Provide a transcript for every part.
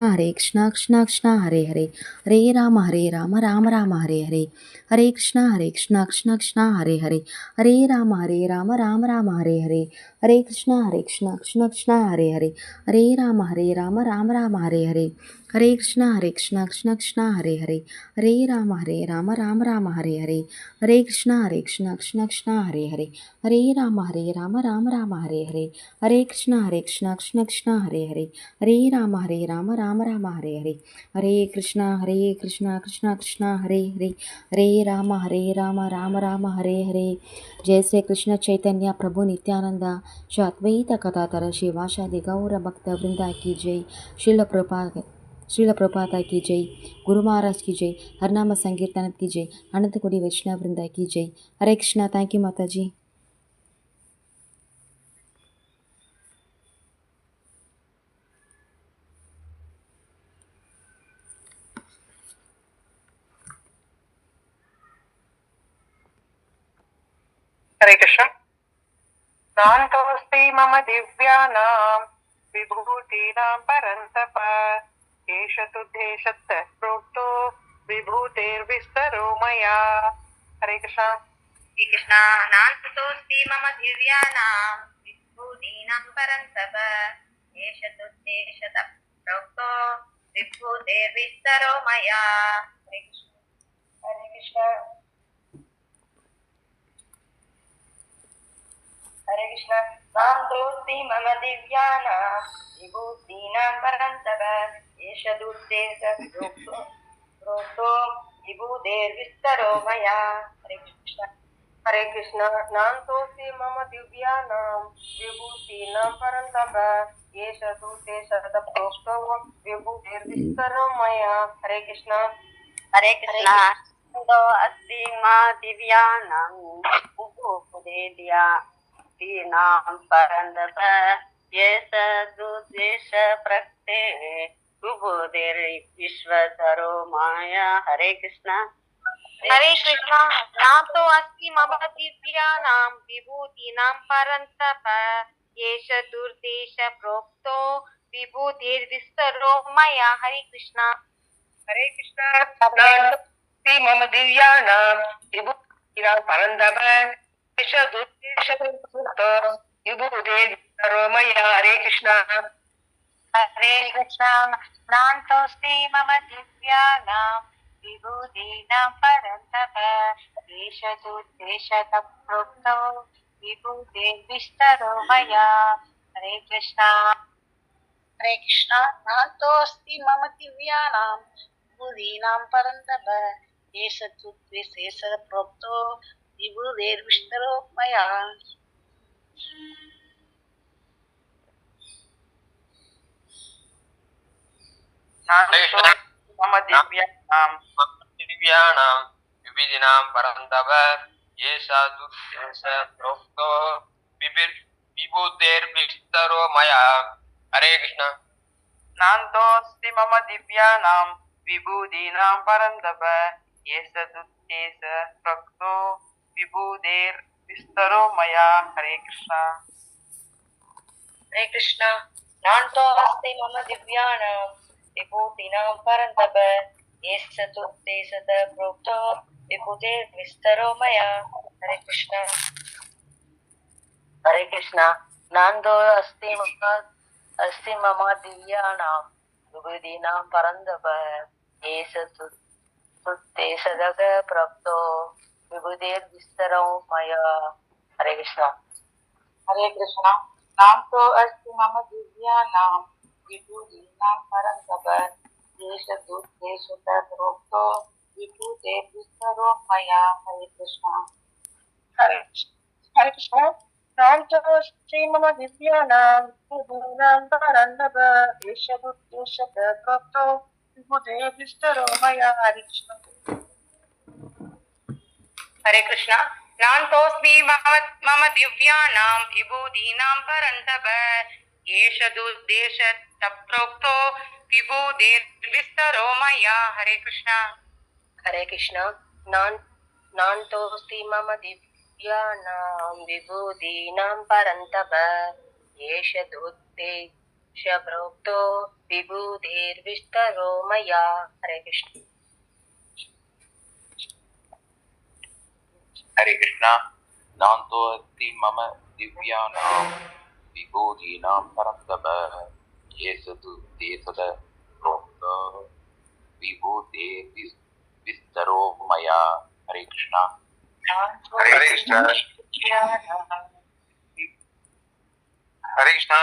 हरे कृष्णा कृष्णा कृष्णा हरे हरे हरे राम राम राम हरे हरे हरे कृष्णा कृष्णा कृष्णा हरे हरे हरे राम राम हरे हरे हरे कृष्णा कृष्णा कृष्णा हरे हरे हरे राम राम हरे हरे हरे कृष्णा कृष्णा कृष्णा हरे हरे हरे राम राम हरे हरे हरे कृष्णा कृष्णा कृष्णा हरे हरे हरे राम राम हरे हरे हरे कृष्णा कृष्णा कृष्णा हरे हरे हरे राम हरे हरे हरे कृष्णा कृष्णा कृष्णा हरे हरे हरे राम राम हरे हरे। जय श्री कृष्ण चैतन्य प्रभु नित्यानंद श्री अद्वैत कथातर शिवाशादि गौर भक्त वृंदा की जय। श्रील प्रभुपाद की जय। गुरु महाराज की जय। हरनाम संकीर्तन की जय। अनंत कोटि वैष्णव वृंदा की जय। हरे कृष्णा। थैंक यू माता जी। हरे कृष्ण। नान्तोऽस्ति मम दिव्यानां विभूतीनां परन्तप एष तुद्धेशतः प्रोक्तो विभूतेर्विस्तरो मया। हरे कृष्ण। श्री कृष्ण। नान्तोऽस्ति मम दिव्यानां विभूतीनां परन्तप एष तुद्धेशतः प्रोक्तो विभूतेर्विस्तरो मया। हरे कृष्ण। हरे कृष्ण। हरे कृष्ण। नाम दोस्ति मम दिव्यानां विभूतीनां परन्तप एष दुर्देश प्रोक्तो विभूतेर्विस्तरो मया। हरे कृष्ण। हरे कृष्ण। नाम दोस्ति मम दिव्यानां विभूतीनां परन्तप एष दुर्देश प्रोक्तो विभूतेर्विस्तरो मया। हरे कृष्ण। हरे कृष्ण। अस्ति मा दिव्यानां विभूतिर्या दीनां परन्तप येष दुर्देश प्रक्ते विभूतिर्विश्वतरो माया। हरे कृष्ण। हरे कृष्ण। नातो अस्ति मम दिव्यानां विभूतीनां परन्तप येष दुर्देश प्रोक्तो विभूतिर्विस्तरो मया। हरे कृष्ण। हरे कृष्ण। मम दिव्यानां विभूतीनां परन्तप एष दुर्देश प्रोक्तो विभूतिर्विस्तरो मया। हरे कृष्ण। हरे कृष्ण। नान्तोऽस्ति मम दिव्यानां विभूतीनां परन्तप एष दुर्देशतः प्रोक्तो विभूतिर्विस्तरो मया। हरे कृष्ण। हरे कृष्ण। नान्तोऽस्ति मम दिव्यानां विभूतीनां परन्तप एष तुद्विशेष प्रोक्तो विभूतिर्विस्तरो मया। मम दिव्यानां विविधिनां परन्तप येषा दुर्देश प्रोक्तो विभूतेर्विस्तरो मया। हरे कृष्ण। नान्तोऽस्ति मम दिव्यानां विभूतीनां परन्तप येष दुर्देश प्रोक्तो विभूतेर्विस्तरो मया। हरे कृष्ण। हरे कृष्ण। नान्तोऽस्ति मम दिव्यानां विभूतीनां परन्तप येष तुद्देशतः प्रोक्तो विभूतिर्विस्तरो मया। हरे कृष्ण। हरे कृष्ण। नान्तोऽस्ति मम दिव्यानां विभूतीनां परन्तप येष तुद्देशतः प्रोक्तो विभूतिर्विस्तरो मया। हरे कृष्ण। हरे कृष्ण। नाम तो अस्ति मम दिव्यानां विभूतीनां परन्तप येष दुर्देशतः प्रोक्तो विभूतेर्विस्तरो मया। हरे कृष्ण। हरे कृष्ण। नाम तो अस्ति मम दिव्यानां विभूतीनां परन्तप येष दुर्देशतः प्रोक्तो विभूतेर्विस्तरो मया। हरे कृष्ण। हरे कृष्ण। नान्तोऽस्मि मम दिव्यानां विभूतीनां परन्तप एष दुर्देशतः प्रोक्तो विभूतिर्विस्तरो मया। हरे कृष्ण। हरे कृष्ण। नान्तोऽस्ति मम दिव्यानां विभूतीनां परन्तप एष दुर्देश प्रोक्तो विभूतिर्विस्तरो मया. हरे कृष्ण. हरे कृष्णा. नान्तो अस्ति मम दिव्यानां विभूतीनां परं तप येषु तु ते सदा प्रोक्तो विभूतिर्विस्तरो मया. हरे कृष्णा. हरे कृष्णा. हरे कृष्णा.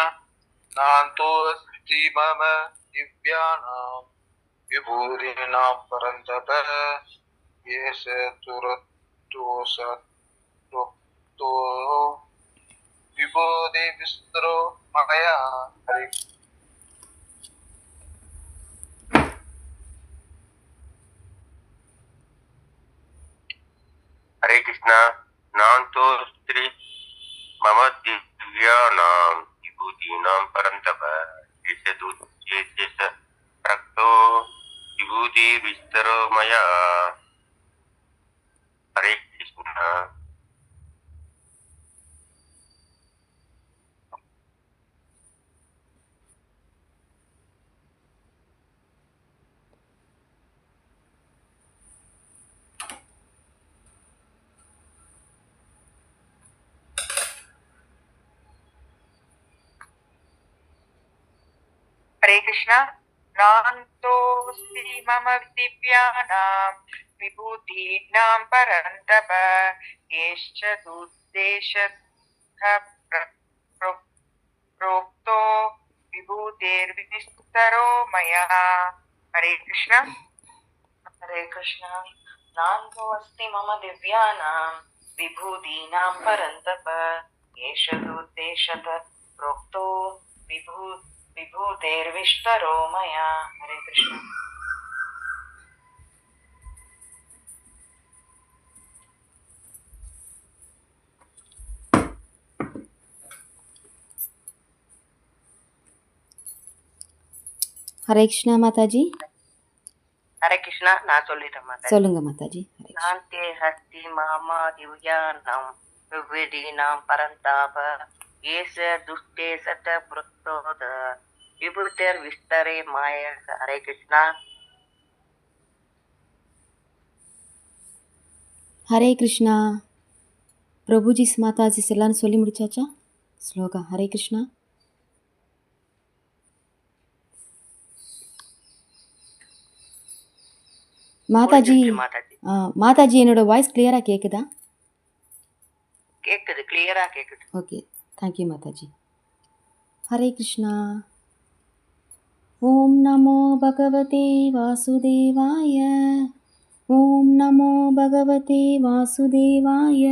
नान्तो अस्ति मम दिव्यानां विभूतीनां परं तप येषु तुरत्तो विभूति विस्तरो मया. हरे हरे कृष्णा. नान्तो स्त्री मम दिव्यानां विभूतीनां परं तप रक्तो विभूति विस्तरो मया. हरे कृष्णा. हरे कृष्ण. नान्तोऽस्ति मम दिव्यानां विभूतीनां परं तप येश्च दुर्देशतः प्रोक्तो विभूतिर्विस्तरो मया. हरे कृष्ण. हरे कृष्ण. नान्तोऽस्ति मम दिव्यानां विभूतीनां परं तप येष दुर्देशतः प्रोक्तो विभूतिर्विस्तरो मया. हरे कृष्ण. ஹரே கிருஷ்ணா மாதாஜி. हरे कृष्णा. நான் சொல்லிட்டேன் மாதா. சொல்லுங்க மாதாஜி. नान्ते हस्ति मामा दिव्यानां विभूतीनां परन्ताप येष दुष्टे सत प्रोक्तोद विभूतिर्विस्तरे माया. हरे कृष्णा. ஹரே கிருஷ்ணா. பிரபுஜி மாதாஜி எல்லாரும் சொல்லி முடிச்சாச்சா? ஸ்லோகா ஹரே கிருஷ்ணா. மாதாஜி மாதாஜி என்னோட வாய்ஸ் கிளியராக கேட்குதா? கேட்குது, கிளியராக கேட்குது. ஓகே, தேங்க்யூ மாதாஜி. ஹரே கிருஷ்ணா. ஓம் நமோ பகவதே வாசுதேவாய. ஓம் நமோ பகவதே வாசுதேவாய.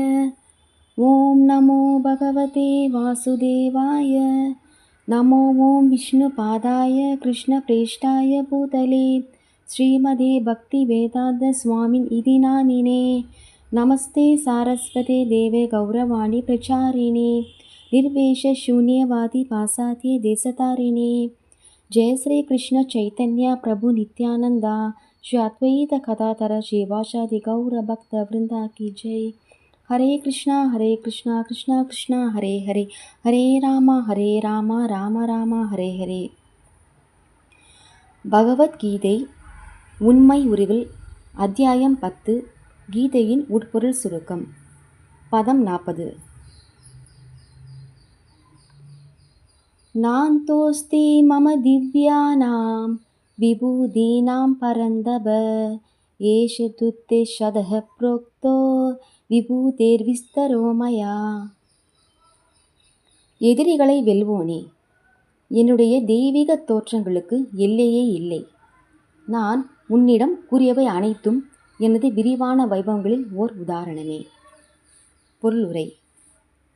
ஓம் நமோ பகவதே வாசுதேவாய. நமோ ஓம் விஷ்ணுபாதாய கிருஷ்ணபிரேஷ்டாய பூதலே ஸ்ரீமதே பக்தி வேதாந்த சுவாமின் இதி நாமினே. நமஸ்தே சாரஸ்வதே தேவே கௌரவாணி பிரச்சாரிணே நிர்வேஷ शून्यवादी पासाद्ये देशतारिणे. जय श्री कृष्ण चैतन्य प्रभु नित्यानंदा श्री अद्वैत कथाधर श्रीवासादि गौर भक्त वृंदा की जय. हरे कृष्णा कृष्णा कृष्णा हरे हरे हरे राम राम राम हरे हरे. பகவத்கீதை உண்மை உருவில் அத்தியாயம் 10. கீதையின் உட்பொருள் சுருக்கம். பதம் 40. நாந்தோஸ்தி மம திவ்யானாம் விபூதீனாம் பரந்தப ஏஷ துத்தேஷதஹ ப்ரோக்தோ விபூதேர்விஸ்தரோ மயா. எதிரிகளை வெல்வோனே, என்னுடைய தெய்வீக தோற்றங்களுக்கு எல்லையே இல்லை. நான் உன்னிடம் கூறியவை அனைத்தும் எனது விரிவான வைபவங்களில் ஓர் உதாரணமே. பொருளுரை.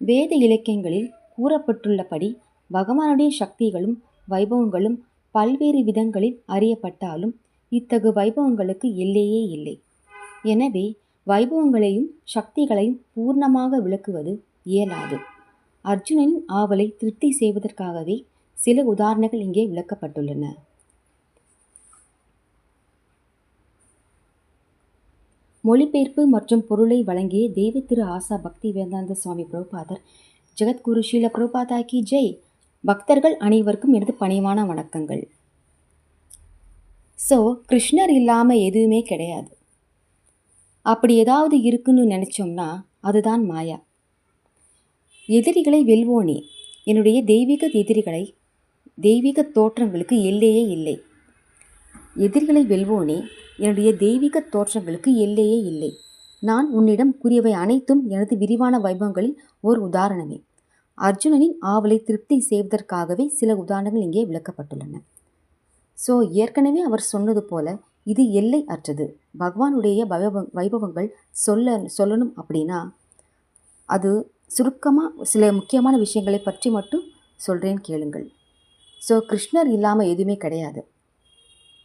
வேத இலக்கியங்களில் கூறப்பட்டுள்ளபடி பகவானுடைய சக்திகளும் வைபவங்களும் பல்வேறு விதங்களில் அறியப்பட்டாலும் இத்தகு வைபவங்களுக்கு எல்லையே இல்லை. எனவே வைபவங்களையும் சக்திகளையும் பூர்ணமாக விளக்குவது இயலாது. அர்ஜுனனின் ஆவலை திருப்தி செய்வதற்காகவே சில உதாரணங்கள் இங்கே விளக்கப்பட்டுள்ளன. மொழிபெயர்ப்பு மற்றும் பொருளை வழங்கிய தெய்வ திரு ஆசா பக்தி வேதாந்த சுவாமி பிரபுபாதர் ஜெகத்குரு ஸ்ரீல பிரபுபாதா கி ஜெய். பக்தர்கள் அனைவருக்கும் எனது பணிவான வணக்கங்கள். ஸோ கிருஷ்ணர் இல்லாமல் எதுவுமே கிடையாது. அப்படி ஏதாவது இருக்குன்னு நினச்சோம்னா அதுதான் மாயா. எதிரிகளை வெல்வோனே, என்னுடைய தெய்வீக தோற்றங்களுக்கு எல்லையே இல்லை. எதிரிகளை வெல்வோனே, என்னுடைய தெய்வீக தோற்றங்களுக்கு எல்லையே இல்லை. நான் உன்னிடம் கூறியவை அனைத்தும் எனது விரிவான வைபவங்களில் ஓர் உதாரணமே. அர்ஜுனனின் ஆவலை திருப்தி செய்வதற்காகவே சில உதாரணங்கள் இங்கே விளக்கப்பட்டுள்ளன. ஸோ ஏற்கனவே அவர் சொன்னது போல இது எல்லை அற்றது. பகவானுடைய வைபவங்கள் சொல்லணும் அப்படின்னா அது சுருக்கமாக சில முக்கியமான விஷயங்களை பற்றி மட்டும் சொல்கிறேன் கேளுங்கள். ஸோ கிருஷ்ணர் இல்லாமல் எதுவுமே கிடையாது.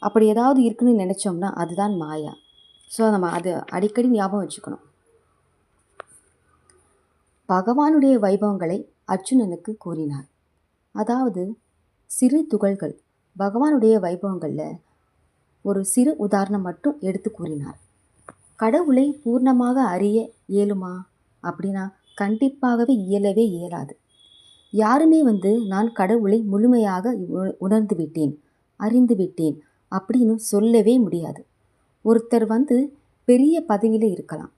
அப்படி ஏதாவது இருக்குன்னு நினச்சோம்னா அதுதான் மாயா. ஸோ நம்ம அதை அடிக்கடி ஞாபகம் வச்சுக்கணும். பகவானுடைய வைபவங்களை அர்ஜுனனுக்கு கூறினார். அதாவது சிறு துகள்கள் பகவானுடைய வைபவங்களில் ஒரு சிறு உதாரணம் மட்டும் எடுத்து கூறினார். கடவுளை பூர்ணமாக அறிய இயலுமா அப்படின்னா கண்டிப்பாகவே இயலவே இயலாது. யாருமே நான் கடவுளை முழுமையாக உணர்ந்து விட்டேன், அறிந்து விட்டேன் அப்படின்னு சொல்லவே முடியாது. ஒருத்தர் பெரிய பதவியில் இருக்கலாம்,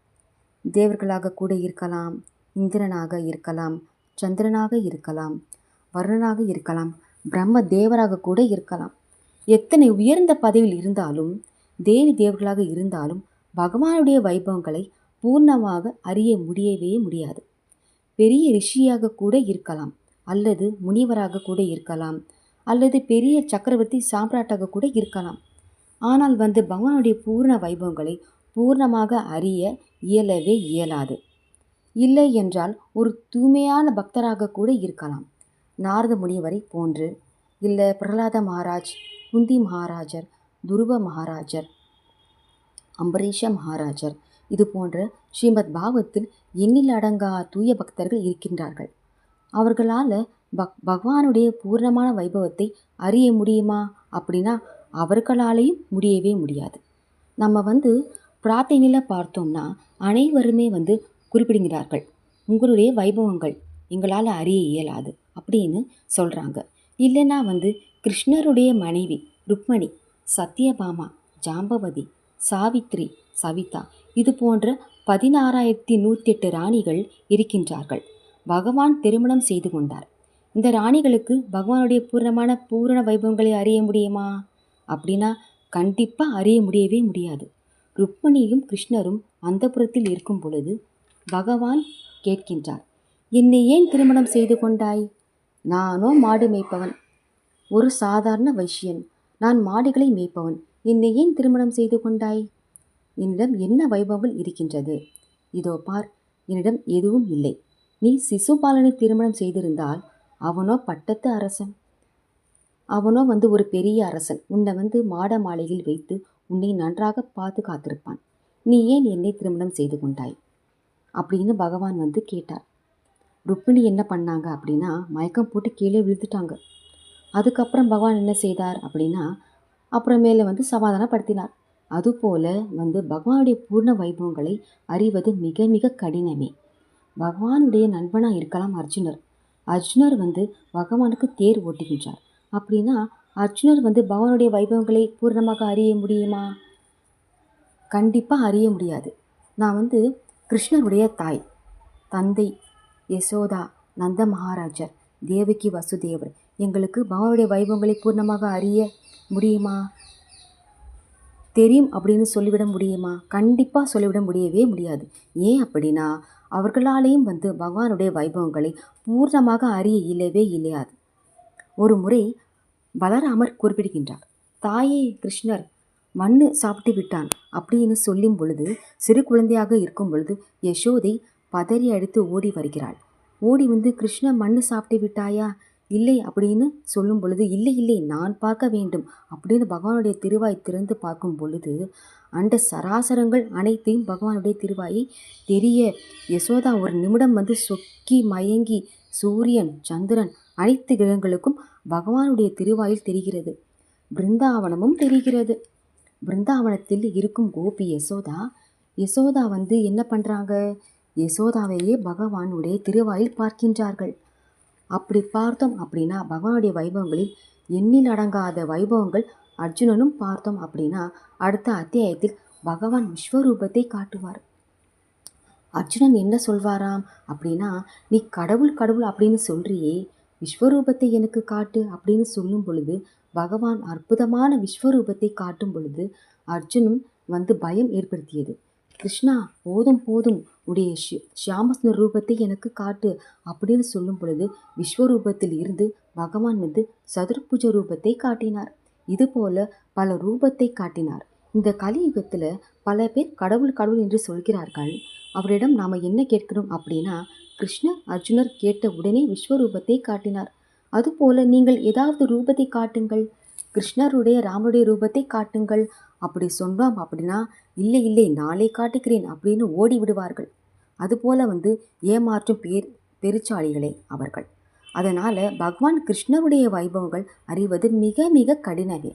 தேவர்களாக கூட இருக்கலாம், இந்திரனாக இருக்கலாம், சந்திரனாக இருக்கலாம், வருணனாக இருக்கலாம், பிரம்ம தேவராக கூட இருக்கலாம். எத்தனை உயர்ந்த பதவியில் இருந்தாலும், தேவி தேவர்களாக இருந்தாலும் பகவானுடைய வைபவங்களை பூர்ணமாக அறிய முடியவே முடியாது. பெரிய ரிஷியாக கூட இருக்கலாம், அல்லது முனிவராக கூட இருக்கலாம், அல்லது பெரிய சக்கரவர்த்தி சாம்ராட்டாக கூட இருக்கலாம். ஆனால் பகவானுடைய பூர்ண வைபவங்களை பூர்ணமாக அறிய இயலவே இயலாது. இல்லை என்றால் ஒரு தூய்மையான பக்தராக கூட இருக்கலாம். நாரத முனிவரை போன்று, இல்லை பிரகலாத மகாராஜ், குந்தி மகாராஜர், துருவ மகாராஜர், அம்பரீஷ மகாராஜர், இது போன்ற ஸ்ரீமத் பாகவத்தில் எண்ணில் அடங்கா தூய பக்தர்கள் இருக்கின்றார்கள். அவர்களால் பகவானுடைய பூர்ணமான வைபவத்தை அறிய முடியுமா அப்படின்னா அவர்களாலேயும் முடியவே முடியாது. நம்ம பிரார்த்தனையில் பார்த்தோம்னா அனைவருமே குறிப்பிடுகிறார்கள், உங்களுடைய வைபவங்கள் எங்களால் அறிய இயலாது அப்படின்னு சொல்கிறாங்க. இல்லைன்னா கிருஷ்ணருடைய மனைவி ருக்மணி, சத்யபாமா, ஜாம்பவதி, சாவித்ரி, சவிதா, இது போன்ற 16,108 ராணிகள் இருக்கின்றார்கள். பகவான் திருமணம் செய்து கொண்டார். இந்த ராணிகளுக்கு பகவானுடைய பூரண வைபவங்களை அறிய முடியுமா அப்படின்னா கண்டிப்பாக அறிய முடியவே முடியாது. ருக்மணியும் கிருஷ்ணரும் அந்தப்புரத்தில் இருக்கும் பொழுது பகவான் கேட்கின்றார், என்னை ஏன் திருமணம் செய்து கொண்டாய்? நானோ மாடு மேய்ப்பவன், ஒரு சாதாரண வைஷ்யன். நான் மாடுகளை மேய்ப்பவன். என்னை ஏன் திருமணம் செய்து கொண்டாய்? என்னிடம் என்ன வைபவங்கள் இருக்கின்றது? இதோ பார், என்னிடம் எதுவும் இல்லை. நீ சிசுபாலனை திருமணம் செய்திருந்தால் அவனோ பட்டத்து அரசன், அவனோ ஒரு பெரிய அரசன். உன்னை மாட மாளிகையில் வைத்து உன்னை நன்றாக பாதுகாத்திருப்பான். நீ ஏன் என்னை திருமணம் செய்து கொண்டாய் அப்படின்னு பகவான் கேட்டார். ருக்மிணி என்ன பண்ணாங்க அப்படின்னா மயக்கம் போட்டு கீழே விழுந்துட்டாங்க. அதுக்கப்புறம் பகவான் என்ன செய்தார் அப்படின்னா அப்புறமேல சமாதானப்படுத்தினார். அதுபோல் பகவானுடைய பூர்ண வைபவங்களை அறிவது மிக மிக கடினமே. பகவானுடைய நண்பனாக இருக்கலாம் அர்ஜுனர். அர்ஜுனர் பகவானுக்கு தேர் ஓட்டுகின்றார் அப்படின்னா அர்ஜுனர் பகவானுடைய வைபவங்களை பூர்ணமாக அறிய முடியுமா? கண்டிப்பாக அறிய முடியாது. நான் கிருஷ்ணருடைய தாய், தந்தை யசோதா, நந்த மகாராஜர், தேவகி வசுதேவர், எங்களுக்கு பகவானுடைய வைபவங்களை பூர்ணமாக அறிய முடியுமா? தெரியும் அப்படின்னு சொல்லிவிட முடியுமா? கண்டிப்பாக சொல்லிவிட முடியவே முடியாது. ஏன் அப்படின்னா அவர்களாலேயும் பகவானுடைய வைபவங்களை பூர்ணமாக அறிய இயலவே இயலாது. ஒரு முறை பலராமர் குறிப்பிடுகின்றார், தாயே கிருஷ்ணர் மண்ணு சாப்பிட்டு விட்டான் அப்படின்னு சொல்லும் பொழுது, சிறு குழந்தையாக இருக்கும் பொழுது யசோதை பதறி அடித்து ஓடி வருகிறாள். ஓடி கிருஷ்ணர் மண்ணு சாப்பிட்டு விட்டாயா? இல்லை அப்படின்னு சொல்லும் பொழுது, இல்லை இல்லை நான் பார்க்க வேண்டும் அப்படின்னு பகவானுடைய திருவாய் திறந்து பார்க்கும் பொழுது அண்ட சராசரங்கள் அனைத்தையும் பகவானுடைய திருவாயை தெரிய யசோதா ஒரு நிமிடம் சொக்கி மயங்கி சூரியன், சந்திரன், அனைத்து கிரகங்களுக்கும் பகவானுடைய திருவாயில் தெரிகிறது. பிருந்தாவனமும் தெரிகிறது. பிருந்தாவனத்தில் இருக்கும் கோபி யசோதா என்ன பண்ணுறாங்க? யசோதாவையே பகவானுடைய திருவாயில் பார்க்கின்றார்கள். அப்படி பார்த்தோம் அப்படின்னா பகவானுடைய வைபவங்களில் எண்ணில் அடங்காத வைபவங்கள் அர்ஜுனனும் பார்த்தோம் அப்படின்னா அடுத்த அத்தியாயத்தில் பகவான் விஸ்வரூபத்தை காட்டுவார். அர்ஜுனன் என்ன சொல்வாராம் அப்படின்னா, நீ கடவுள் கடவுள் அப்படின்னு சொல்றியே, விஸ்வரூபத்தை எனக்கு காட்டு அப்படின்னு சொல்லும் பொழுது பகவான் அற்புதமான விஸ்வரூபத்தை காட்டும் பொழுது அர்ஜுனன் பயம் ஏற்படுத்தியது. கிருஷ்ணா போதும் போதும் உடைய ஷியாமஸ்ன ரூபத்தை எனக்கு காட்டு அப்படின்னு சொல்லும் பொழுது விஸ்வரூபத்தில் இருந்து பகவான் சதுர்புஜ ரூபத்தை காட்டினார். இதுபோல பல ரூபத்தை காட்டினார். இந்த கலியுகத்தில் பல பேர் கடவுள் கடவுள் என்று சொல்கிறார்கள். அவரிடம் நாம் என்ன கேட்கிறோம் அப்படின்னா, கிருஷ்ணர் அர்ஜுனர் கேட்ட உடனே விஸ்வரூபத்தை காட்டினார். அதுபோல நீங்கள் ஏதாவது ரூபத்தை காட்டுங்கள், கிருஷ்ணருடைய ராமருடைய ரூபத்தை காட்டுங்கள். அப்படி சொன்னோம் அப்படின்னா இல்லை இல்லை நாளை காட்டுகிறேன் அப்படின்னு ஓடி விடுவார்கள். அதுபோல ஏமாற்றும் பெருச்சாளிகளே அவர்கள். அதனால் பகவான் கிருஷ்ணருடைய வைபவங்கள் அறிவது மிக மிக கடினமே.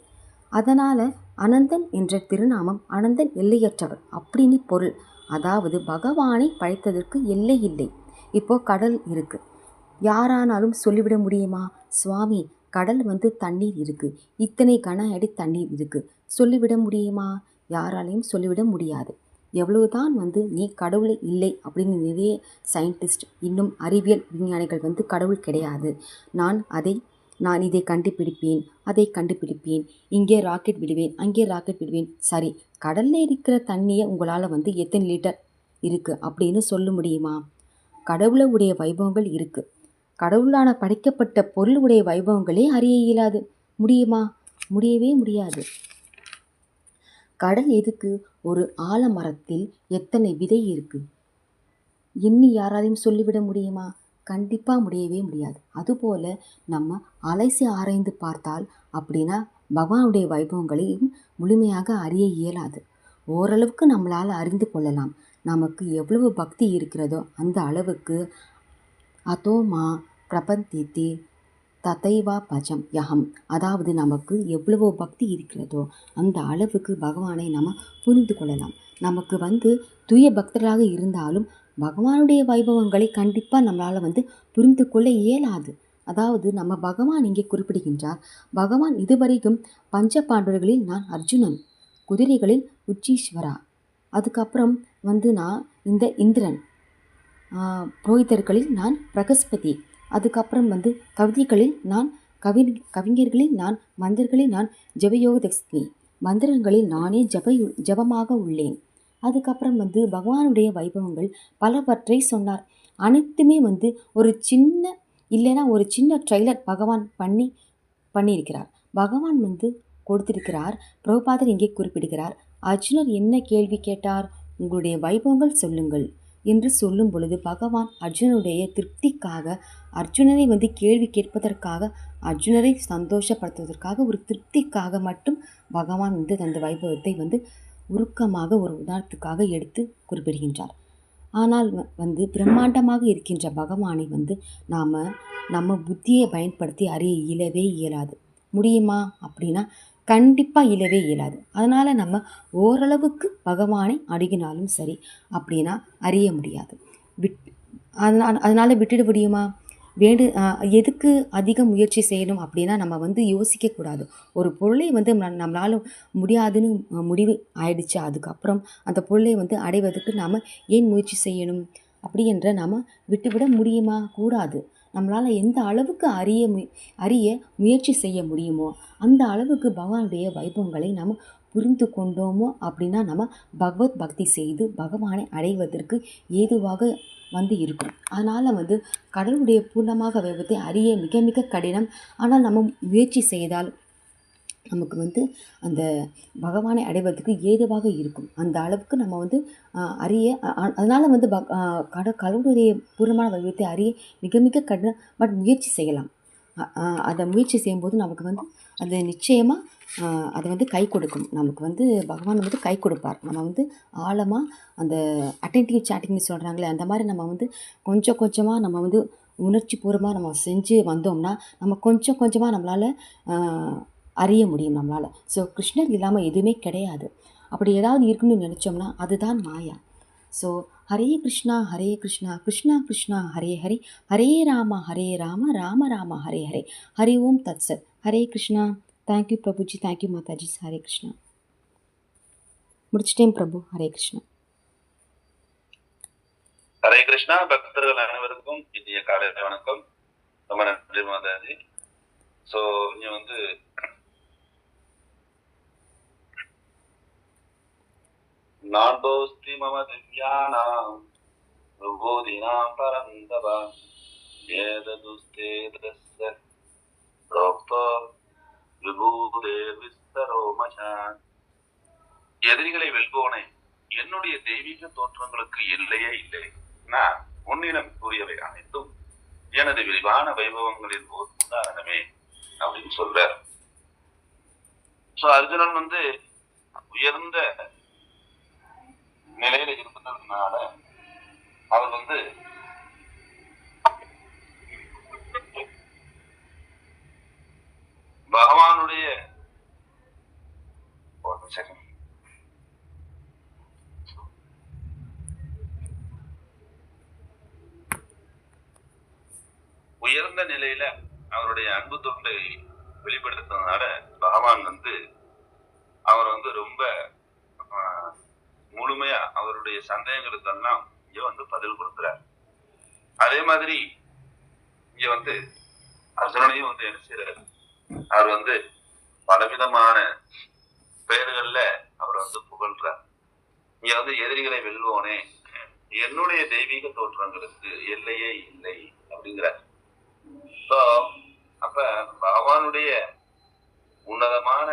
அதனால் அனந்தன் என்ற திருநாமம் அனந்தன் எல்லையற்றவர் அப்படின்னு பொருள். அதாவது பகவானை படைத்ததற்கு எல்லை இல்லை. இப்போ கடல் இருக்கு, யாரானாலும் சொல்லிவிட முடியுமா, சுவாமி கடல் தண்ணீர் இருக்கு, இத்தனை கன அடி தண்ணீர் இருக்கு, சொல்லிவிட முடியுமா? யாராலையும் சொல்லிவிட முடியாது. எவ்வளவுதான் நீ கடவுளை இல்லை அப்படின்னு நிறைய சயின்டிஸ்ட் இன்னும் அறிவியல் விஞ்ஞானிகள் கடவுள் கிடையாது, நான் இதை கண்டுபிடிப்பேன், அதை கண்டுபிடிப்பேன், இங்கே ராக்கெட் விடுவேன், அங்கே ராக்கெட் விடுவேன். சரி, கடலில் இருக்கிற தண்ணியை உங்களால் எத்தனை லிட்டர் இருக்குது அப்படின்னு சொல்ல முடியுமா? கடவுளுடைய வைபவங்கள் இருக்குது. கடவுளான படைக்கப்பட்ட பொருளுடைய வைபவங்களே அறிய இயலாது. முடியுமா? முடியவே முடியாது. கடல் எதுக்கு? ஒரு ஆலமரத்தில் எத்தனை விதை இருக்குது எண்ணி யாராலையும் சொல்லிவிட முடியுமா? கண்டிப்பாக முடியவே முடியாது. அதுபோல் நம்ம அலைசி ஆராய்ந்து பார்த்தால் அப்படின்னா பகவானுடைய வைபவங்களையும் முழுமையாக அறிய இயலாது. ஓரளவுக்கு நம்மளால் அறிந்து கொள்ளலாம். நமக்கு எவ்வளவு பக்தி இருக்கிறதோ அந்த அளவுக்கு அதோமா பிரபந்தித்தி ததைவா பஜம் யகம், அதாவது நமக்கு எவ்வளவோ பக்தி இருக்கிறதோ அந்த அளவுக்கு பகவானை நம்ம புரிந்து கொள்ளலாம். நமக்கு தூய பக்தராக இருந்தாலும் பகவானுடைய வைபவங்களை கண்டிப்பாக நம்மளால் புரிந்து கொள்ள இயலாது. அதாவது நம்ம பகவான் இங்கே குறிப்பிடுகின்றார். பகவான் இதுவரைக்கும் பஞ்ச பாண்டவர்களில் நான் அர்ஜுனன், குதிரைகளில் உச்சீஸ்வரா, அதுக்கப்புறம் நான் இந்த இந்திரன், புரோகிதர்களில் நான் பிரகஸ்பதி, அதுக்கப்புறம் கவிதைகளில் நான் கவிஞர்களில் நான், மந்திரங்களில் நான் ஜபயோக தக்ஷ்மி, மந்திரங்களில் நானே ஜபமாக உள்ளேன். அதுக்கப்புறம் பகவானுடைய வைபவங்கள் பலவற்றை சொன்னார். அனைத்துமே ஒரு சின்ன இல்லைன்னா ஒரு சின்ன ட்ரைலர் பகவான் பண்ணியிருக்கிறார். பகவான் கொடுத்திருக்கிறார். பிரபுபாதர் இங்கே குறிப்பிடுகிறார். அர்ஜுனர் என்ன கேள்வி கேட்டார்? உங்களுடைய வைபவங்கள் சொல்லுங்கள் என்று சொல்லும் பொழுது பகவான் அர்ஜுனனுடைய திருப்திக்காக, அர்ஜுனனை கேள்வி கேட்பதற்காக, அர்ஜுனரை சந்தோஷப்படுத்துவதற்காக, ஒரு திருப்திக்காக மட்டும் பகவான் அந்த வைபவத்தை உருக்கமாக ஒரு உதாரணத்துக்காக எடுத்து குறிப்பிடுகின்றார். ஆனால் பிரம்மாண்டமாக இருக்கின்ற பகவானை நாம் நம்ம புத்தியை பயன்படுத்தி அறிய இயலவே இயலாது. முடியுமா அப்படின்னா கண்டிப்பாக இயலவே இயலாது. அதனால் நம்ம ஓரளவுக்கு பகவானை அணுகினாலும் சரி அப்படின்னா அறிய முடியாது. அதனால் விட்டுட முடியுமா? எதுக்கு அதிக முயற்சி செய்யணும் அப்படின்னா நம்ம யோசிக்கக்கூடாது. ஒரு பொருளை நம்மளால் முடியாதுன்னு முடிவு ஆயிடுச்சு, அதுக்கப்புறம் அந்த பொருளை அடைவதற்கு நாம் ஏன் முயற்சி செய்யணும் அப்படி என்ற நாம் விட்டுவிட முடியுமா? கூடாது. நம்மளால் எந்த அளவுக்கு அறிய முயற்சி செய்ய முடியுமோ அந்த அளவுக்கு பகவானுடைய வைபவங்களை நாம் புரிந்து கொண்டோமோ அப்படின்னா நம்ம பகவத் பக்தி செய்து பகவானை அடைவதற்கு ஏதுவாக இருக்கும். அதனால் கடவுளுடைய பூர்ணமாக வைபவத்தை அறிய மிக மிக கடினம். ஆனால் நம்ம முயற்சி செய்தால் நமக்கு அந்த பகவானை அடைவதற்கு ஏதுவாக இருக்கும். அந்த அளவுக்கு நம்ம அறிய அதனால் கடவுளுடைய பூர்ணமான வைபவத்தை அறிய மிக மிக கடினம். பட் முயற்சி செய்யலாம். அதை முயற்சி செய்யும்போது நமக்கு அது நிச்சயமாக அதை கை கொடுக்கும். நமக்கு பகவான் கை கொடுப்பார். நம்ம ஆழமாக அந்த அட்டென்டிவ் சாட்டிங்னு சொல்கிறாங்களே அந்த மாதிரி நம்ம கொஞ்சம் கொஞ்சமாக நம்ம உணர்ச்சி பூர்வமாக நம்ம செஞ்சு வந்தோம்னா நம்ம கொஞ்சம் கொஞ்சமாக நம்மளால் அறிய முடியும் நம்மளால். ஸோ கிருஷ்ணர் இல்லாமல் எதுவுமே கிடையாது. அப்படி ஏதாவது இருக்குன்னு நினச்சோம்னா அதுதான் மாயா. ஸோ ஹரே கிருஷ்ணா கிருஷ்ணா கிருஷ்ணா ஹரே ஹரே, ஹரே ராம ராம ராம ஹரே ஹரே. ஹரி ஓம் தத்சத். ஹரே கிருஷ்ணா. தேங்க்யூ பிரபுஜி, தேங்க்யூ மாதாஜி. ஹரே கிருஷ்ணா. முடிச்சிட்டேன் பிரபு. ஹரே கிருஷ்ணா. ஹரே கிருஷ்ணா. பக்தர்கள் அனைவருக்கும் இந்திய காலை வணக்கம். ரொம்ப நன்றி மாதாஜி. ஸோ இங்க வந்து நாண்டோஸ்தி மம திவ்யானாம் விபூதினாம் பரந்தவா ஏததுஸ்தேதஸ்ய ப்ரோக்தோ விபூதே விஸ்தரோ மசான். எதிரிகளை வெல்போனே, என்னுடைய தெய்வீக தோற்றங்களுக்கு எல்லையே இல்லை. நான் உன்னிடம் கூறியவை அனைத்தும் எனது விரிவான வைபவங்களின் ஒரு உதாரணமே அப்படின்னு சொல்றார். சோ அர்ஜுனன் வந்து உயர்ந்த நிலையில இருந்ததுனால அவர் வந்து பகவானுடைய உயர்ந்த நிலையில அவருடைய அன்பு தொண்டை வெளிப்படுத்தினதுனால பகவான் வந்து அவர் வந்து ரொம்ப முழுமையா அவருடைய சந்தேகங்களுக்கெல்லாம் இங்க வந்து பதில் கொடுக்கிறார். அதே மாதிரி இங்க வந்து அர்ஜுனனையும் வந்து என்ன செய்யறாரு, அவர் வந்து பலவிதமான பெயர்கள்ல அவர் வந்து புகழ்றார். இங்க வந்து எதிரிகளை வெல்வோனே, என்னுடைய தெய்வீக தோற்றங்களுக்கு எல்லையே இல்லை அப்படிங்கிறார். அப்ப பகவானுடைய உன்னதமான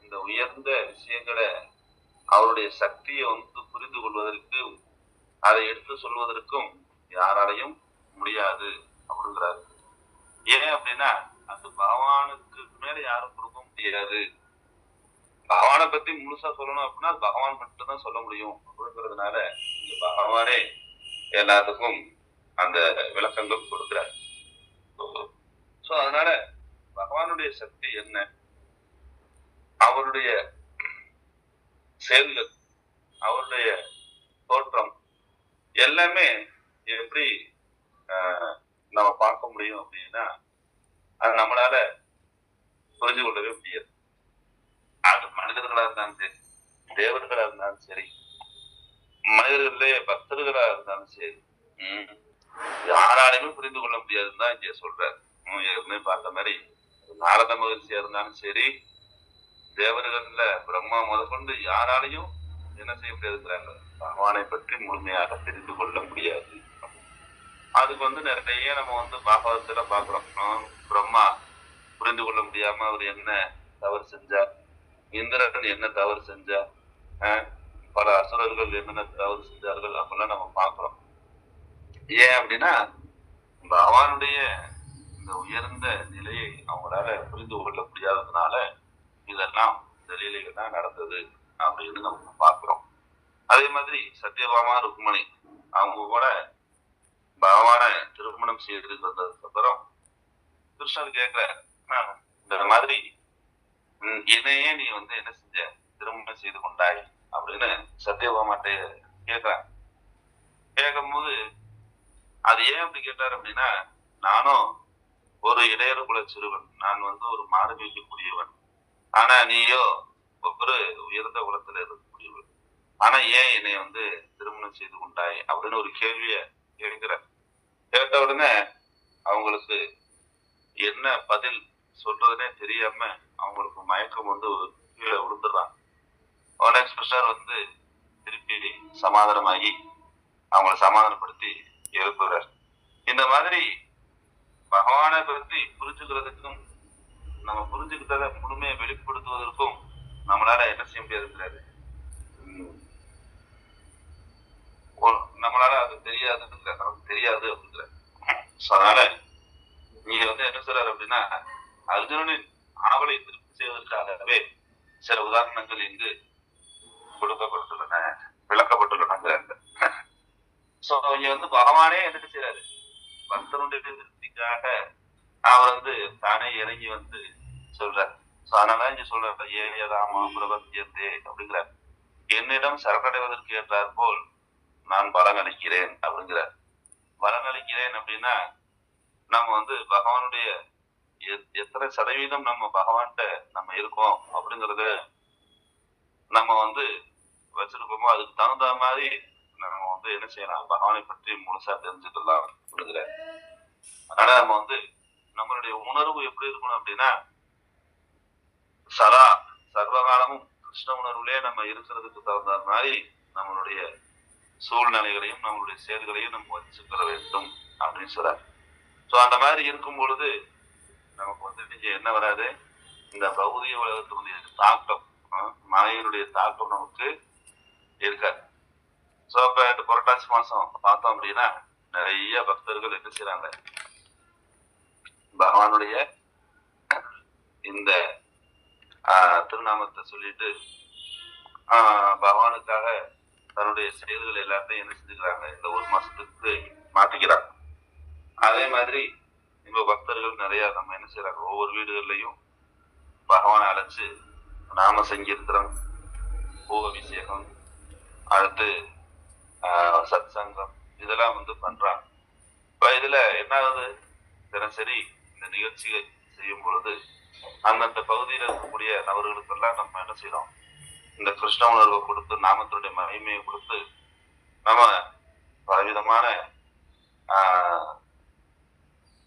இந்த உயர்ந்த விஷயங்களை அவருடைய சக்தியை வந்து புரிந்து கொள்வதற்கும் அதை எடுத்து சொல்வதற்கும் யாராலையும் முடியாது அப்படிங்கிறாரு. ஏன் அப்படின்னா அது பகவானுக்கு மேல யாரும் கொடுக்க முடியாது. பகவானை பத்தி முழுசா சொல்லணும் அப்படின்னா பகவான் மட்டும்தான் சொல்ல முடியும் அப்படிங்கிறதுனால இங்க பகவானே எல்லாத்துக்கும் அந்த விளக்கங்கள் கொடுக்கிறார். சோ அதனால பகவானுடைய சக்தி என்ன, அவருடைய செயல்கள், அவருடைய தோற்றம் எல்லாமே எப்படி நம்ம பார்க்க முடியும் அப்படின்னா அது நம்மளால புரிஞ்சு கொள்ளவே முடியாது. அது மனிதர்களா இருந்தாலும் சரி, தேவர்களா இருந்தாலும் சரி, மனிதர்களே பக்தர்களா இருந்தாலும் சரி, யாராலையுமே புரிந்து கொள்ள முடியாதுன்னு தான் இங்க சொல்றாரு. ஏற்கனவே பார்த்த மாதிரி நாரத மகிழ்ச்சியா இருந்தாலும் சரி, தேவர்கள்ல பிரம்மா முதற்கொண்டு யாராலையும் என்ன செய்ய முடியாதுங்கிறாங்க, பகவானை பற்றி முழுமையாக தெரிந்து கொள்ள முடியாது. அதுக்கு வந்து நிறைய நம்ம வந்து பாகவத்துல பாக்குறோம். பிரம்மா புரிந்து கொள்ள முடியாம அவர் என்ன தவறு செஞ்சார், இந்திரன் என்ன தவறு செஞ்சார், பல அசுரர்கள் என்னென்ன தவறு செஞ்சார்கள் அப்படிலாம் நம்ம பாக்குறோம். ஏன் அப்படின்னா பகவானுடைய இந்த உயர்ந்த நிலையை அவங்களால புரிந்து கொள்ள முடியாததுனால இதெல்லாம் இந்த லீலைகள் தான் நடந்தது அப்படின்னு நம்ம பார்க்கிறோம். அதே மாதிரி சத்யபாமா ருக்மணி அவங்க கூட பகவான திருமணம் செய்து வந்ததுக்கு அப்புறம் கிருஷ்ணர் கேட்கிறார், இந்த மாதிரி என்னையே நீ வந்து என்ன செஞ்ச, திருமணம் செய்து கொண்டாய் அப்படின்னு சத்யபாமாட்ட கேட்கிறான். கேட்கும் போது அது ஏன் அப்படி கேட்டார் அப்படின்னா, நானும் ஒரு இடையறு குல சிறுவன், நான் வந்து ஒரு மாடு மேய்க்கக்கூடியவன், ஆனா நீயோ ஒரு உயர்ந்த குலத்துல இருக்கக்கூடியவன், ஆனா ஏன் என்னை வந்து திருமணம் செய்து கொண்டாய் அப்படின்னு ஒரு கேள்விய கேட்கிறார். கேட்ட உடனே அவங்களுக்கு என்ன பதில் சொல்றதுன்னே தெரியாம அவங்களுக்கு மயக்கம் வந்து கீழே விழுந்துடுறாங்க. உடனே கிருஷ்ணர் வந்து திருப்பி சமாதானமாகி அவங்களை சமாதானப்படுத்தி எழுப்புகிறார். இந்த மாதிரி பகவானை பற்றி புரிஞ்சுக்கிறதுக்கும் நம்ம புரிஞ்சுக்கிட்டதை முழுமையை வெளிப்படுத்துவதற்கும் நம்மளால என்ன செய்ய முடியாது, நம்மளால அது தெரியாது, நமக்கு தெரியாது அப்படிங்கிற. அதனால நீங்க வந்து என்ன சொல்றாரு அப்படின்னா, அர்ஜுனனின் ஆவலை திருப்தி செய்வதற்காகவே சில உதாரணங்கள் இங்கு கொடுக்கப்பட்டுள்ளன, விளக்கப்பட்டுள்ளன. சோ இங்க வந்து பகவானே என்ன செய்யறாரு, பக்தனுடைய திருப்திக்காக அவர் வந்து தானே இறங்கி வந்து சொல்றார். அதனால இங்க சொல்ற ஏதாமா பிரபத்தியத்தே அப்படிங்கிறார். என்னிடம் சரணடைவதற்கு ஏற்றார் போல் நான் பலன் அளிக்கிறேன் அப்படிங்கிறார். பலன் அளிக்கிறேன் அப்படின்னா நம்ம வந்து பகவானுடைய எத்தனை சதவீதம் நம்ம பகவான்கிட்ட நம்ம இருக்கோம் அப்படிங்கறத நம்ம வந்து வச்சிருக்கோமோ அதுக்கு தகுந்த மாதிரி நம்ம வந்து என்ன செய்யலாம், பகவானை பற்றி முழுசா தெரிஞ்சுக்கலாம் அப்படிங்கிற. அதனால நம்ம வந்து நம்மளுடைய உணர்வு எப்படி இருக்கணும் அப்படின்னா, சதா சர்வகாலமும் கிருஷ்ண உணர்வுலே நம்ம இருக்கிறதுக்கு தகுந்த மாதிரி நம்மளுடைய சூழ்நிலைகளையும் நம்மளுடைய செயல்களையும் நம்ம வச்சுக்கிற வேண்டும் அப்படின்னு சொல்றாரு. ஸோ அந்த மாதிரி இருக்கும் பொழுது நமக்கு வந்து இங்க என்ன வராது, இந்த பௌதிக உலகத்தினுடைய தாக்கம், மாயையினுடைய தாக்கம் நமக்கு இருக்காது. ஸோ இப்ப இந்த புரட்டாசி மாசம் பார்த்தோம் அப்படின்னா நிறைய பக்தர்கள் என்ன செய்யறாங்க, பகவானுடைய இந்த திருநாமத்தை சொல்லிட்டு பகவானுக்காக தன்னுடைய செயல்கள் எல்லாத்தையும் என்ன செஞ்சுக்கிறாங்க, இந்த ஒரு மாசத்துக்கு மாத்திக்கிறாங்க. அதே மாதிரி இப்ப பக்தர்கள் நிறைய நம்ம என்ன செய்யறாங்க, ஒவ்வொரு வீடுகள்லையும் பகவானை அழைச்சு நாம சங்கீர்த்தனம், பூ அபிஷேகம், அடுத்து சத் சங்கம் இதெல்லாம் வந்து பண்றாங்க. இப்ப இதுல என்ன ஆகுது, தினசரி இந்த நிகழ்ச்சியை செய்யும் பொழுது அந்தந்த பகுதியில் இருக்கக்கூடிய நபர்களுக்கெல்லாம் நம்ம என்ன செய்யறோம், இந்த கிருஷ்ண உணர்வை கொடுத்து நாமத்தினுடைய மகிமையை கொடுத்து நம்ம பலவிதமான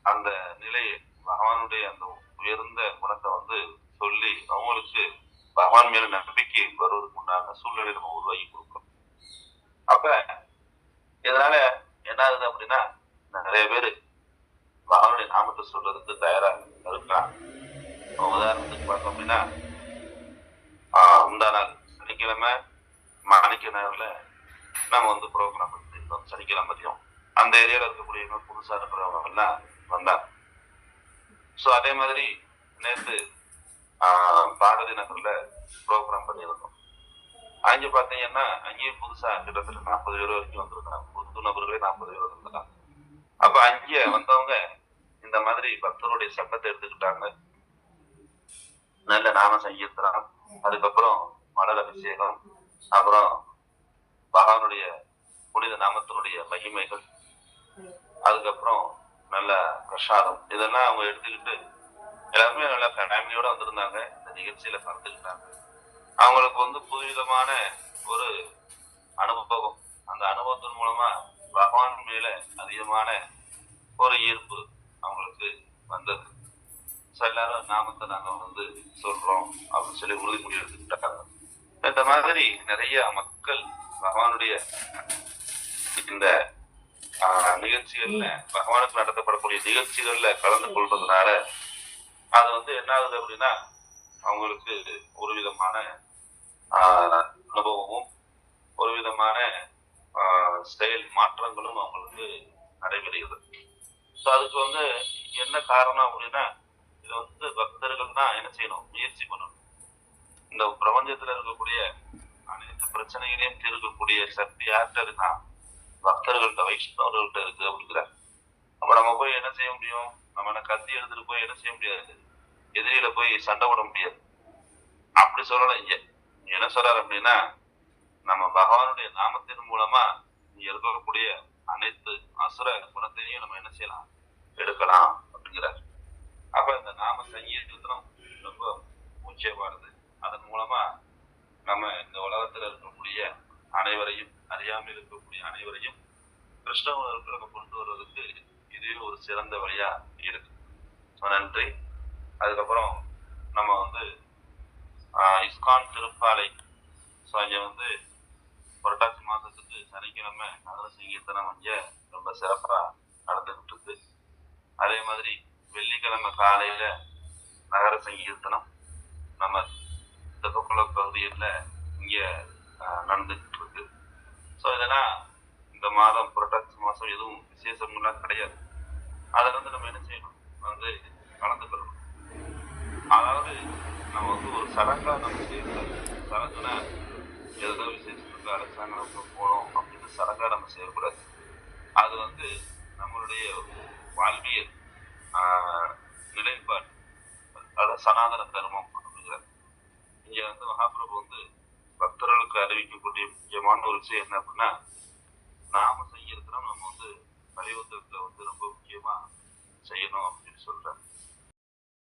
அந்த நிலையை பகவானுடைய அந்த உயர்ந்த குணத்தை வந்து சொல்லி அவங்களுக்கு பகவான் மேல நம்பிக்கை வருவதற்கு உண்டான சூழ்நிலை நம்ம உருவாக்கி கொடுக்கிறோம். அப்ப இதனால என்ன ஆகுது அப்படின்னா, நிறைய பேரு பகவானுடைய நாமத்தை சொல்றதுக்கு தயாரா இருக்கலாம். உதாரணத்துக்கு பார்த்தோம் அப்படின்னா, முந்தா நாள் சனிக்கிழமை மாணிக்க நேரில் நம்ம வந்து ப்ரோக்ராம் பண்ணிருந்தோம். சனிக்கிழமை மதியம் அந்த ஏரியாவில் இருக்கக்கூடிய புதுசா இருக்கிறவங்க எல்லாம் வந்தாங்க. ஸோ அதே மாதிரி நேற்று பாரதி நகர்ல ப்ரோக்ராம் பண்ணியிருந்தோம். அங்கே பார்த்தீங்கன்னா அங்கேயும் புதுசா கிட்டத்தட்ட 40 பேர் வரைக்கும் வந்திருக்காங்க. புது நபர்களே 40 பேர் வந்திருக்காங்க. அப்ப அங்கே வந்தவங்க இந்த மாதிரி பக்தருடைய சட்டத்தை எடுத்துக்கிட்டாங்க. நல்ல நாம சங்கீர்த்தனம், அதுக்கப்புறம் மலர் அபிஷேகம், அப்புறம் பகவானுடைய புனித நாமத்தினுடைய மகிமைகள், அதுக்கப்புறம் நல்ல பிரசாதம், இதெல்லாம் அவங்க எடுத்துக்கிட்டு எல்லாருமே நல்ல ஃபேமிலியோட வந்திருந்தாங்க. இந்த நிகழ்ச்சியில கலந்துக்கிட்டாங்க. அவங்களுக்கு வந்து புதுவிதமான ஒரு அனுபவம், அந்த அனுபவத்தின் மூலமா பகவான் மேல அதிகமான ஒரு ஈர்ப்பு அவங்களுக்கு வந்தது. எல்லாரும் நாமத்தை நாங்க வந்து சொல்றோம் அப்படின்னு சொல்லி உறுதிமொழி எடுத்துக்கிட்டாங்க. இந்த மாதிரி நிறைய மக்கள் பகவானுடைய இந்த நிகழ்ச்சிகள்ல, பகவானுக்கு நடத்தப்படக்கூடிய நிகழ்ச்சிகள்ல கலந்து கொள்றதுனால அது வந்து என்ன ஆகுது அப்படின்னா, அவங்களுக்கு ஒரு விதமான அனுபவமும் ஒரு விதமான செயல் மாற்றங்களும் அவங்களுக்கு நடைபெறுகிறது. ஸோ அதுக்கு வந்து என்ன காரணம் அப்படின்னா, இது வந்து பக்தர்கள் தான் என்ன செய்யணும், முயற்சி பண்ணணும். இந்த பிரபஞ்சத்துல இருக்கக்கூடிய அனைத்து பிரச்சனைகளையும் தீர்க்கக்கூடிய சக்தி யார்கிட்ட இருக்கா, பக்தர்கள்ட்ட, வைஷ்ணவர்கள்ட்ட இருக்கு அப்படிங்கிற. அப்ப நம்ம போய் என்ன செய்ய முடியும், நம்ம கத்தி எடுத்துட்டு போய் என்ன செய்ய முடியாது, எதிரியில போய் சண்டை போட முடியாது. அப்படி சொல்லலாம். இங்க என்ன சொல்றாரு அப்படின்னா, நம்ம பகவானுடைய நாமத்தின் மூலமா இங்க இருக்கக்கூடிய அனைத்து அசுர குணத்தையும் நம்ம என்ன செய்யலாம், எடுக்கலாம் அப்படிங்கிறார். அப்ப இந்த நாம சங்கீர்த்தனம் ரொம்ப முக்கியமானது. அதன் மூலமா நம்ம இந்த உலகத்துல இருக்கக்கூடிய அனைவரையும், அறியாமல் இருக்கக்கூடிய அனைவரையும் கிருஷ்ண உணர்வுக்கு நம்ம கொண்டு வருவதற்கு இதுவே ஒரு சிறந்த வழியா இருக்கு. நன்றி. அதுக்கப்புறம் நம்ம வந்து இஸ்கான் திருப்பாலை, ஸோ இங்க வந்து புரட்டாசி மாசத்துக்கு சனிக்கிழமை நகர சங்கீர்த்தனம் இங்க ரொம்ப சிறப்பா நடந்துகிட்டு இருக்கு. அதே மாதிரி வெள்ளிக்கிழமை காலையில நகர சங்கீர்த்தனம் நம்ம தெப்பக்குள பகுதியில் இங்க நடந்துகிட்டு இருக்கு. ஸோ இதெல்லாம் இந்த மாதம் புரட்டாசி மாசம் எதுவும் விசேஷம்லாம் கிடையாது. அதை வந்து நம்ம என்ன செய்யணும், வந்து கலந்துக்கணும். அதாவது நம்ம வந்து ஒரு சடங்கா நம்ம செய்யக்கூடாது. சடங்குனா ஏதோ விசேஷத்துக்கு அரசாங்கம் போனோம் அப்படின்னு சடங்கா நம்ம செய்யக்கூடாது. அது வந்து நம்மளுடைய வாழ்வியல் நிலைப்பாடு, அதாவது சனாதன தர்மம் அப்படிங்கிறார். இங்க வந்து மகாபிரபு வந்து பக்தர்களுக்கு அறிவிக்கக்கூடிய முக்கியமான ஒரு விஷயம் என்ன அப்படின்னா, நாம செய்யறதுனா நம்ம வந்து கலியுகத்துல வந்து ரொம்ப முக்கியமா செய்யணும் அப்படின்னு சொல்றாரு.